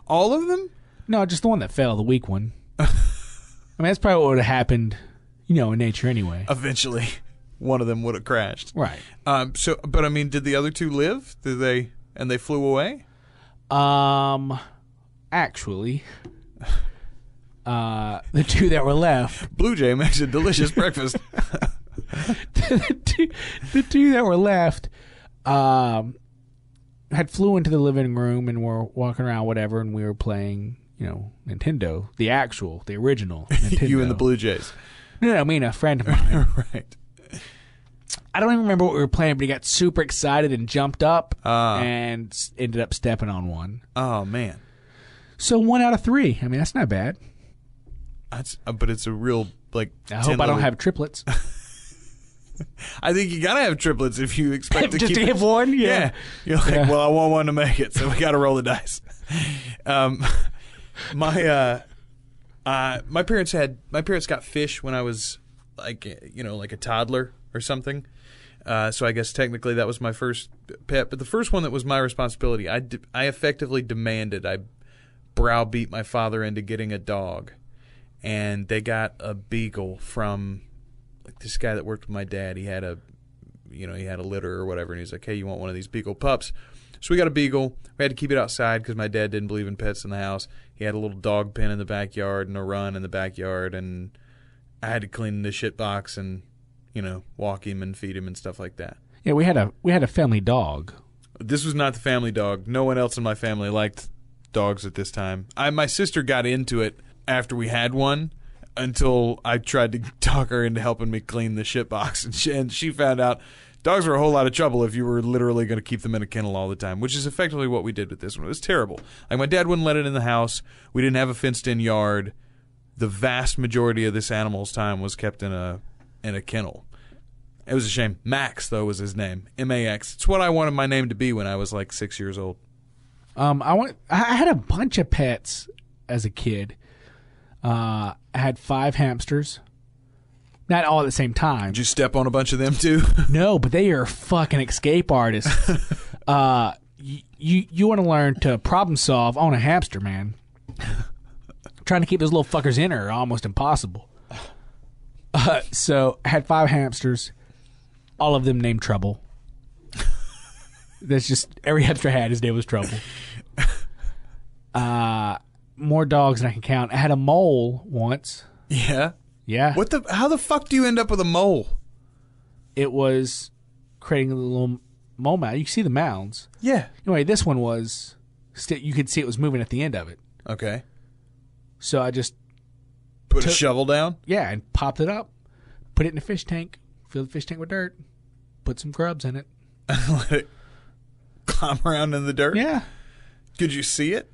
S1: All of them?
S2: No, just the one that fell, the weak one. I mean, that's probably what would have happened, in nature anyway.
S1: Eventually, one of them would have crashed.
S2: Right.
S1: But I mean, did the other 2 live? And they flew away?
S2: Actually, the 2 that were left.
S1: Blue Jay makes a delicious breakfast.
S2: the two that were left, had flew into the living room and were walking around, whatever, and we were playing, Nintendo, the original Nintendo.
S1: You and the Blue Jays.
S2: No, I mean a friend of mine.
S1: Right.
S2: I don't even remember what we were playing, but he got super excited and jumped up and ended up stepping on one.
S1: Oh, man.
S2: So 1 out of 3. I mean, that's not bad.
S1: But it's a real,
S2: I hope I don't have triplets.
S1: I think you gotta have triplets if you expect to
S2: just
S1: keep
S2: to have one. Yeah,
S1: you're like, well, I want one to make it, so we got to roll the dice. My parents got fish when I was like a toddler or something. So I guess technically that was my first pet, but the first one that was my responsibility, I effectively demanded. I browbeat my father into getting a dog, and they got a beagle from this guy that worked with my dad. He had a litter or whatever, and he's like, "Hey, you want one of these beagle pups?" So we got a beagle. We had to keep it outside because my dad didn't believe in pets in the house. He had a little dog pen in the backyard and a run in the backyard, and I had to clean the shit box and walk him and feed him and stuff like that.
S2: Yeah, we had a family dog.
S1: This was not the family dog. No one else in my family liked dogs at this time. My sister got into it after we had one, until I tried to talk her into helping me clean the shit box, and she found out dogs were a whole lot of trouble if you were literally going to keep them in a kennel all the time, which is effectively what we did with this one. It was terrible. My dad wouldn't let it in the house. We didn't have a fenced-in yard. The vast majority of this animal's time was kept in a kennel. It was a shame. Max, though, was his name. M-A-X. It's what I wanted my name to be when I was 6 years old.
S2: I had a bunch of pets as a kid. I had 5 hamsters. Not all at the same time.
S1: Did you step on a bunch of them too?
S2: No, but they are fucking escape artists. You want to learn to problem solve on a hamster, man. Trying to keep those little fuckers in are almost impossible. So I had 5 hamsters, all of them named Trouble. That's just every hamster I had, his name was Trouble. More dogs than I can count. I had a mole once.
S1: Yeah.
S2: Yeah.
S1: How the fuck do you end up with a mole?
S2: It was creating a little mole mound. You can see the mounds.
S1: Yeah.
S2: Anyway, this one was, you could see it was moving at the end of it.
S1: Okay.
S2: So I just
S1: put a shovel down?
S2: Yeah, and popped it up. Put it in a fish tank. Fill the fish tank with dirt. Put some grubs in it.
S1: Let it climb around in the dirt?
S2: Yeah.
S1: Could you see it?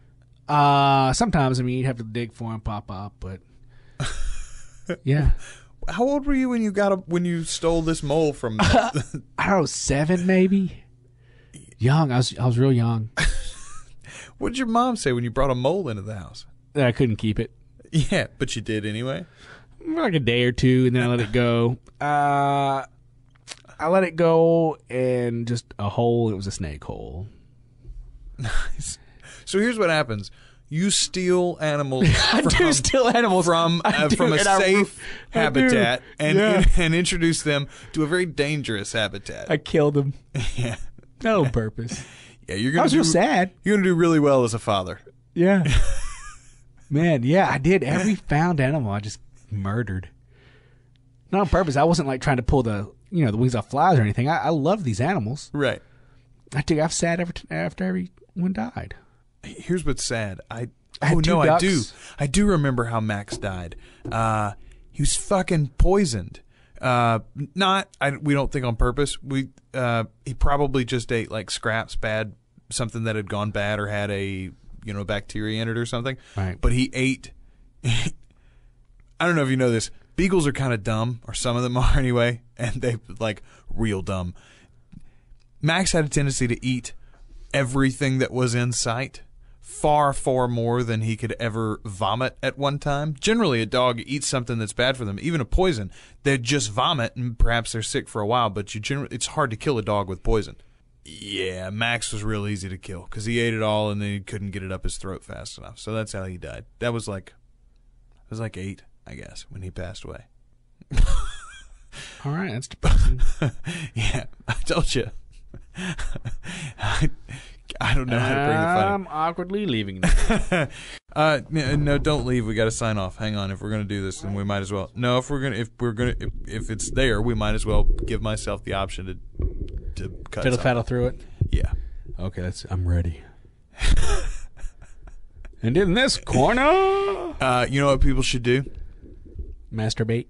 S2: Sometimes, you'd have to dig for them, pop up, but yeah.
S1: How old were you when you stole this mole from?
S2: I don't know, 7 maybe. Young. I was real young.
S1: What did your mom say when you brought a mole into the house?
S2: That I couldn't keep it.
S1: Yeah, but you did anyway.
S2: Like a day or 2, and then I let it go. I let it go, and just a hole. It was a snake hole.
S1: Nice. So here's what happens. You steal animals.
S3: I do steal animals
S1: from a safe habitat and introduce them to a very dangerous habitat.
S3: I killed them.
S1: Yeah,
S3: not on purpose.
S1: Yeah, you're gonna.
S3: I was real sad.
S1: You're gonna do really well as a father.
S3: Yeah, man. Yeah, I did. Every found animal, I just murdered. Not on purpose. I wasn't like trying to pull the wings off flies or anything. I love these animals.
S1: Right.
S3: I've sad after everyone died.
S1: Here's what's sad. I
S3: ducks.
S1: I do remember how Max died. He was fucking poisoned. We don't think on purpose. He probably just ate like scraps, something that had gone bad or had a bacteria in it or something.
S3: Right.
S1: But he ate. I don't know if you know this. Beagles are kind of dumb, or some of them are anyway, and they like real dumb. Max had a tendency to eat everything that was in sight. Far, far more than he could ever vomit at one time. Generally, a dog eats something that's bad for them, even a poison. They just vomit, and perhaps they're sick for a while, but it's hard to kill a dog with poison. Yeah, Max was real easy to kill, because he ate it all, and then he couldn't get it up his throat fast enough. So that's how he died. I was like 8, I guess, when he passed away.
S3: All right, that's depressing.
S1: Yeah, I told you. I don't know how to bring the funny.
S3: I'm awkwardly leaving now.
S1: No, don't leave. We got to sign off. Hang on. If we're gonna do this, then we might as well. No, if it's there, we might as well give myself the option to cut.
S3: Fiddle faddle through it.
S1: Yeah.
S3: Okay, I'm ready. And in this corner,
S1: you know what people should do?
S3: Masturbate.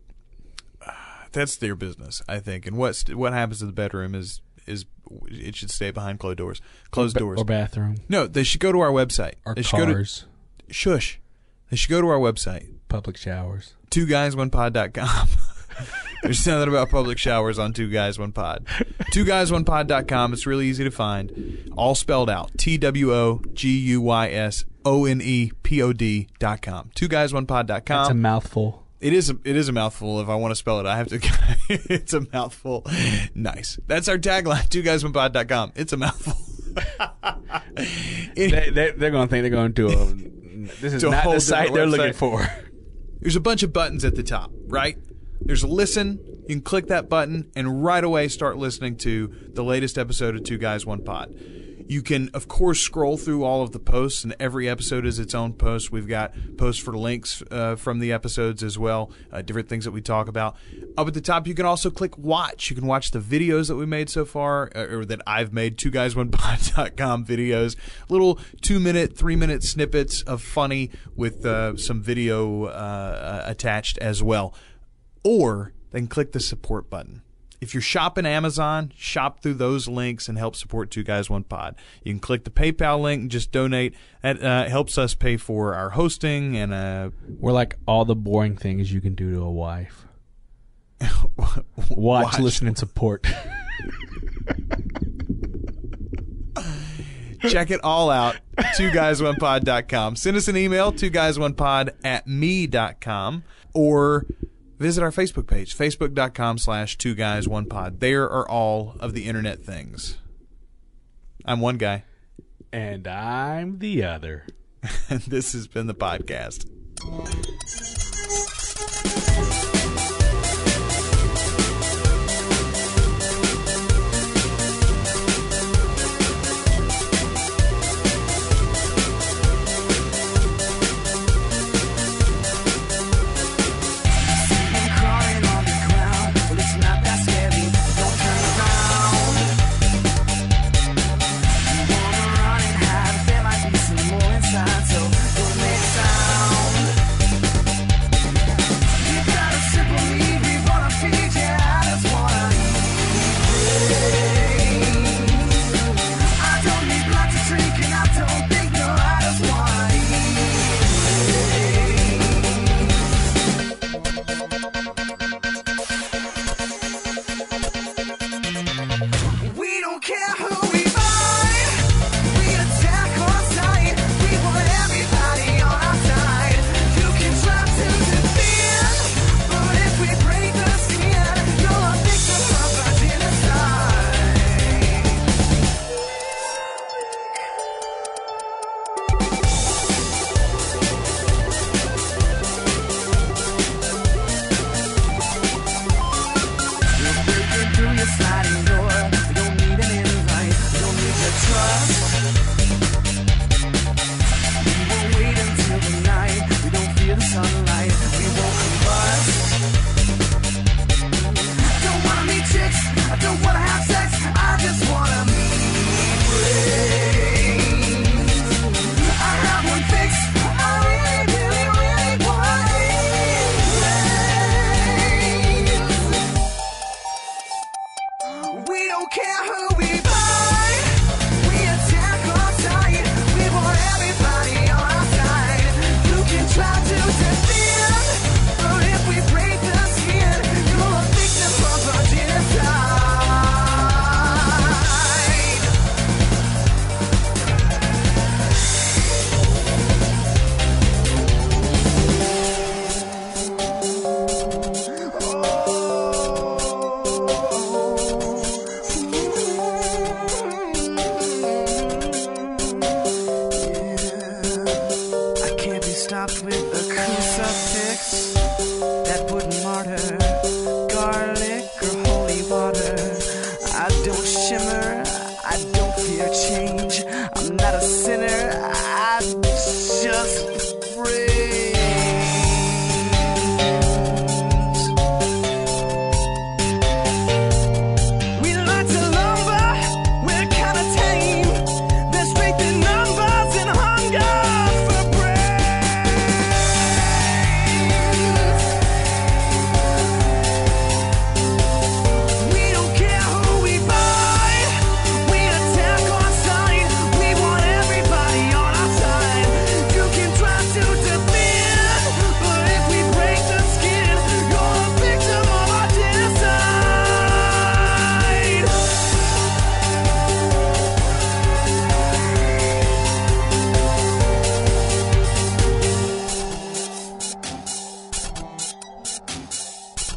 S1: That's their business, I think. And what happens in the bedroom is it should stay behind closed doors.
S3: Or bathroom.
S1: No, they should go to our website.
S3: Or
S1: they
S3: cars.
S1: Shush. They should go to our website.
S3: Public showers.
S1: 2guys1pod.com. There's nothing about public showers on 2guys1pod. 2guys1pod.com. It's really easy to find. All spelled out. TWOGUYSONEPOD.com. 2guys1pod.com.
S3: That's a mouthful.
S1: It is a mouthful. If I want to spell it, I have to. It's a mouthful. Nice. That's our tagline. 2guys1pod.com. It's a mouthful.
S3: They're going to think they're going to this is not the site they're looking for.
S1: There's a bunch of buttons at the top, right? There's a listen. You can click that button and right away start listening to the latest episode of 2 Guys 1 Pod. You can, of course, scroll through all of the posts, and every episode is its own post. We've got posts for links from the episodes as well, different things that we talk about. Up at the top, you can also click watch. You can watch the videos that we made so far, or that I've made, 2guys1pod.com videos. Little 2-minute, 3-minute snippets of funny with some video attached as well. Or then click the support button. If you're shopping Amazon, shop through those links and help support 2 Guys 1 Pod. You can click the PayPal link and just donate. That helps us pay for our hosting and
S3: we're like all the boring things you can do to a wife. Watch, listen, and support.
S1: Check it all out. 2guys1pod.com. Send us an email, 2guys1pod@me.com, or visit our Facebook page, facebook.com/2guys1pod. There are all of the internet things. I'm one guy.
S3: And I'm the other.
S1: And this has been the podcast.
S6: don't care who we fight. We attack on sight. We want everybody on our side. You can try to defend, but if we break the skin, you're a victim of a genocide. Stopped with a crucifix that wouldn't martyr garlic or holy water. I don't shimmer, I don't fear change. I'm not a sinner, I just praise. We like to lumber, we're kinda tame. There's strength in numbers and hunger.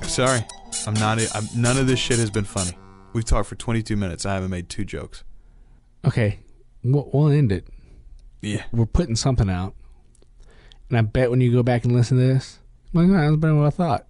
S1: Sorry, I'm not. None of this shit has been funny. We've talked for 22 minutes. I haven't made 2 jokes.
S2: Okay, we'll end it.
S1: Yeah,
S2: we're putting something out, and I bet when you go back and listen to this, I'm like, oh, that was better than what I thought.